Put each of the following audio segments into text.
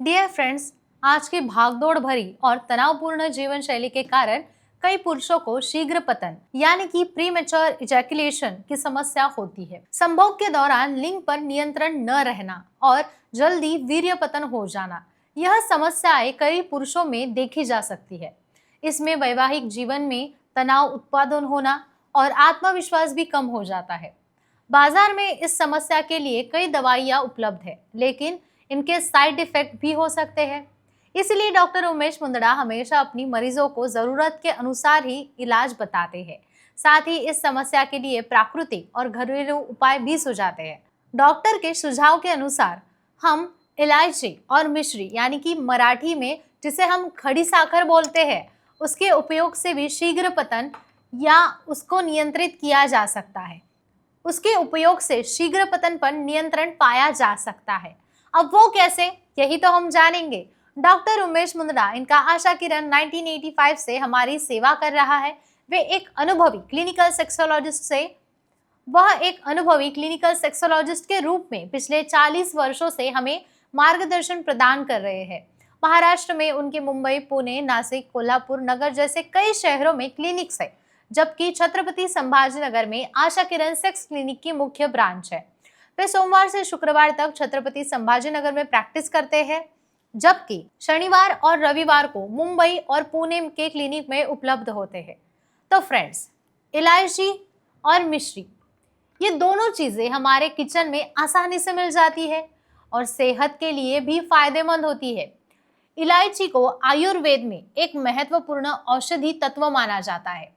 Dear friends, आज की भागदौड़ भरी और तनावपूर्ण जीवन शैली के कारण कई पुरुषों को शीघ्र पतन यानी कि प्रीमेच्योर इजैकुलेशन की समस्या होती है। संभोग के दौरान लिंग पर नियंत्रण न रहना और जल्दी वीर्य पतन हो जाना, यह समस्याएं कई पुरुषों में देखी जा सकती है। इसमें वैवाहिक जीवन में तनाव उत्पादन होना और आत्मविश्वास भी कम हो जाता है। बाजार में इस समस्या के लिए कई दवाइयाँ उपलब्ध है, लेकिन इनके साइड इफेक्ट भी हो सकते हैं। इसलिए डॉक्टर उमेश मुंदड़ा हमेशा अपनी मरीजों को जरूरत के अनुसार ही इलाज बताते हैं। साथ ही इस समस्या के लिए प्राकृतिक और घरेलू उपाय भी सुझाते हैं। डॉक्टर के सुझाव के अनुसार हम इलायची और मिश्री यानी कि मराठी में जिसे हम खड़ी साखर बोलते हैं, उसके उपयोग से भी शीघ्र पतन या उसको नियंत्रित किया जा सकता है। उसके उपयोग से शीघ्र पतन पर नियंत्रण पाया जा सकता है। अब वो कैसे, यही तो हम जानेंगे। डॉक्टर उमेश मुंदड़ा, इनका आशा किरण 1985 से हमारी सेवा कर रहा है। वे एक अनुभवी क्लिनिकल सेक्सोलॉजिस्ट के रूप में पिछले 40 वर्षों से हमें मार्गदर्शन प्रदान कर रहे हैं। महाराष्ट्र में उनके मुंबई, पुणे, नासिक, कोल्हापुर, नगर जैसे कई शहरों में क्लिनिक्स है, जबकि छत्रपति संभाजीनगर में आशा किरण सेक्स क्लिनिक की मुख्य ब्रांच है। वे सोमवार से शुक्रवार तक छत्रपति संभाजीनगर में प्रैक्टिस करते हैं, जबकि शनिवार और रविवार को मुंबई और पुणे के क्लिनिक में उपलब्ध होते हैं। तो फ्रेंड्स, इलायची और मिश्री, ये दोनों चीजें हमारे किचन में आसानी से मिल जाती है और सेहत के लिए भी फायदेमंद होती है। इलायची को आयुर्वेद में एक महत्वपूर्ण औषधि तत्व माना जाता है।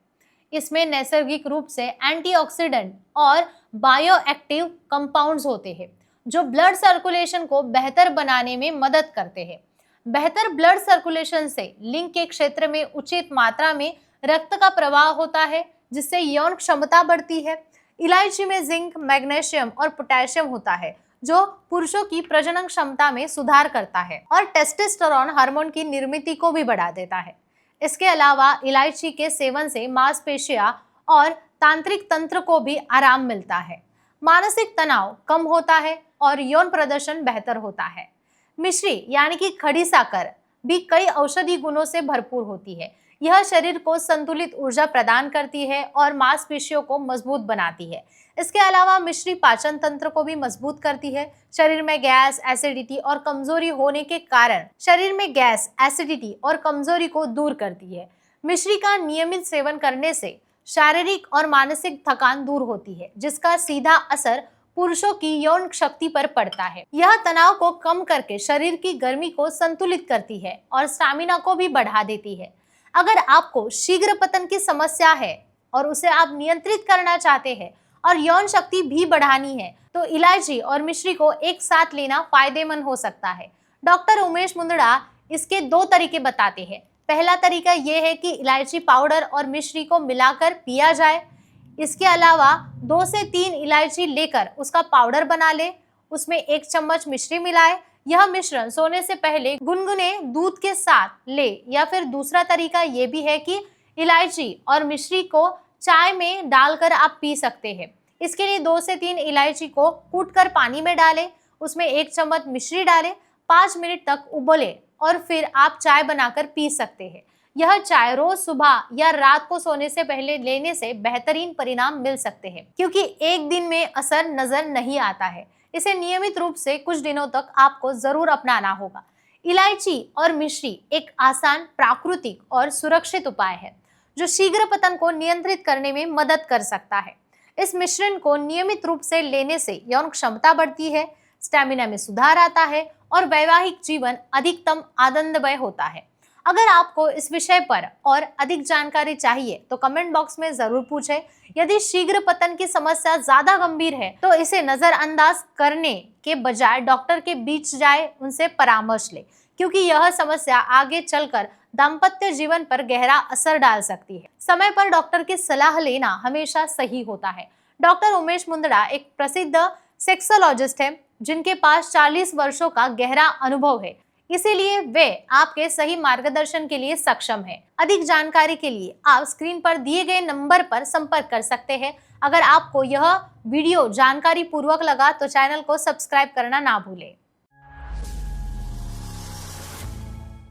इसमें नैसर्गिक रूप से एंटीऑक्सीडेंट और बायोएक्टिव कंपाउंड्स होते हैं, जो ब्लड सर्कुलेशन को बेहतर बनाने में मदद करते हैं। बेहतर ब्लड सर्कुलेशन से लिंग के क्षेत्र में उचित मात्रा में रक्त का प्रवाह होता है, जिससे यौन क्षमता बढ़ती है। इलायची में जिंक, मैग्नीशियम और पोटेशियम होता है, जो पुरुषों की प्रजनन क्षमता में सुधार करता है और टेस्टोस्टेरोन हार्मोन की निर्मित को भी बढ़ा देता है। इसके अलावा इलायची के सेवन से मांसपेशियां और तांत्रिक तंत्र को भी आराम मिलता है, मानसिक तनाव कम होता है और यौन प्रदर्शन बेहतर होता है। मिश्री यानी कि खड़ी साकर भी कई औषधि गुणों से भरपूर होती है। यह शरीर को संतुलित ऊर्जा प्रदान करती है और मांसपेशियों को मजबूत बनाती है। इसके अलावा मिश्री पाचन तंत्र को भी मजबूत करती है। शरीर में गैस, एसिडिटी और कमजोरी होने के कारण शरीर में गैस, एसिडिटी और कमजोरी को दूर करती है। मिश्री का नियमित सेवन करने से शारीरिक और मानसिक थकान दूर होती है, जिसका सीधा असर पुरुषों की यौन शक्ति पर पड़ता है। यह तनाव को कम करके शरीर की गर्मी को संतुलित करती है और स्टैमिना को भी बढ़ा देती है। अगर आपको शीघ्र पतन की समस्या है और उसे आप नियंत्रित करना चाहते हैं और यौन शक्ति भी बढ़ानी है, तो इलायची और मिश्री को एक साथ लेना फायदेमंद हो सकता है। डॉक्टर उमेश मुंदड़ा इसके 2 तरीके बताते हैं। पहला तरीका यह है कि इलायची पाउडर और मिश्री को मिलाकर पिया जाए। इसके अलावा 2 से 3 इलायची लेकर उसका पाउडर बना ले, उसमें 1 चम्मच मिश्री मिलाए। यह मिश्रण सोने से पहले गुनगुने दूध के साथ ले, या फिर दूसरा तरीका ये भी है कि इलायची और मिश्री को चाय में डालकर आप पी सकते हैं। इसके लिए 2 से 3 इलायची को कूटकर पानी में डालें, उसमें 1 चम्मच मिश्री डालें, 5 मिनट तक उबले और फिर आप चाय बनाकर पी सकते हैं। यह चाय रोज सुबह या रात को सोने से पहले लेने से बेहतरीन परिणाम मिल सकते हैं, क्योंकि एक दिन में असर नजर नहीं आता है। इसे नियमित रूप से कुछ दिनों तक आपको जरूर अपनाना होगा। इलायची और मिश्री एक आसान, प्राकृतिक और सुरक्षित उपाय है, जो शीघ्र पतन को नियंत्रित करने में मदद कर सकता है। इस मिश्रण को नियमित रूप से लेने से यौन क्षमता बढ़ती है, स्टैमिना में सुधार आता है और वैवाहिक जीवन अधिकतम आनंदमय होता है। अगर आपको इस विषय पर और अधिक जानकारी चाहिए तो कमेंट बॉक्स में जरूर पूछें। यदि शीघ्र पतन की समस्या ज्यादा गंभीर है तो इसे नजरअंदाज करने के बजाय डॉक्टर के बीच जाए, उनसे परामर्श ले, क्योंकि यह समस्या आगे चलकर दाम्पत्य जीवन पर गहरा असर डाल सकती है। समय पर डॉक्टर की सलाह लेना हमेशा सही होता है। डॉक्टर उमेश मुंदड़ा एक प्रसिद्ध सेक्सोलॉजिस्ट है, जिनके पास 40 वर्षों का गहरा अनुभव है, इसीलिए वे आपके सही मार्गदर्शन के लिए सक्षम हैं। अधिक जानकारी के लिए आप स्क्रीन पर दिए गए नंबर पर संपर्क कर सकते हैं। अगर आपको यह वीडियो जानकारी पूर्वक लगा तो चैनल को सब्सक्राइब करना ना भूलें।